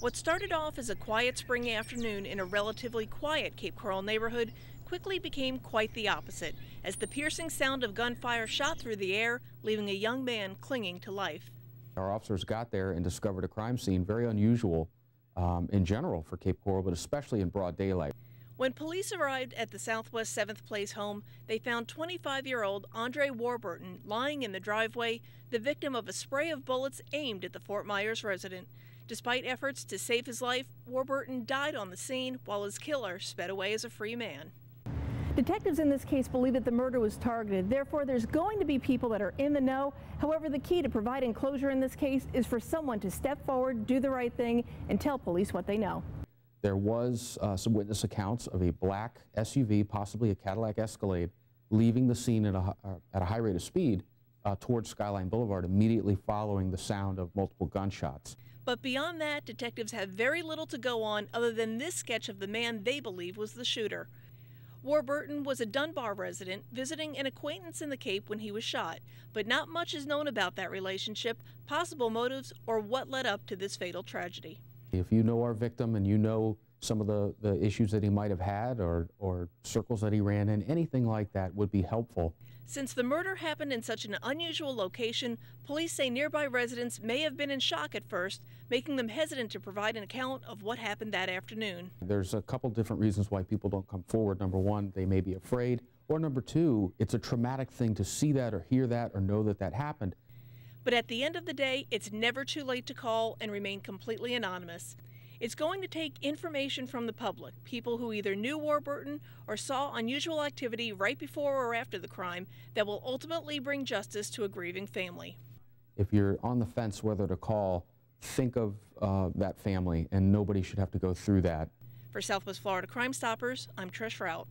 What started off as a quiet spring afternoon in a relatively quiet Cape Coral neighborhood quickly became quite the opposite, as the piercing sound of gunfire shot through the air, leaving a young man clinging to life. Our officers got there and discovered a crime scene very unusual in general for Cape Coral, but especially in broad daylight. When police arrived at the Southwest 7th Place home, they found 25-year-old Andre Warburton lying in the driveway, the victim of a spray of bullets aimed at the Fort Myers resident. Despite efforts to save his life, Warburton died on the scene while his killer sped away as a free man. Detectives in this case believe that the murder was targeted. Therefore, there's going to be people that are in the know. However, the key to providing closure in this case is for someone to step forward, do the right thing, and tell police what they know. There was some witness accounts of a black SUV, possibly a Cadillac Escalade, leaving the scene at a high rate of speed towards Skyline Boulevard immediately following the sound of multiple gunshots. But beyond that, detectives have very little to go on other than this sketch of the man they believe was the shooter. Warburton was a Dunbar resident visiting an acquaintance in the Cape when he was shot, but not much is known about that relationship, possible motives, or what led up to this fatal tragedy. If you know our victim and you know some of the issues that he might have had or circles that he ran in, anything like that would be helpful. Since the murder happened in such an unusual location, police say nearby residents may have been in shock at first, making them hesitant to provide an account of what happened that afternoon. There's a couple different reasons why people don't come forward. Number one, they may be afraid, or number two, it's a traumatic thing to see that or hear that or know that that happened. But at the end of the day, it's never too late to call and remain completely anonymous. It's going to take information from the public, people who either knew Warburton or saw unusual activity right before or after the crime, that will ultimately bring justice to a grieving family. If you're on the fence whether to call, think of that family, and nobody should have to go through that. For Southwest Florida Crime Stoppers, I'm Trish Routte.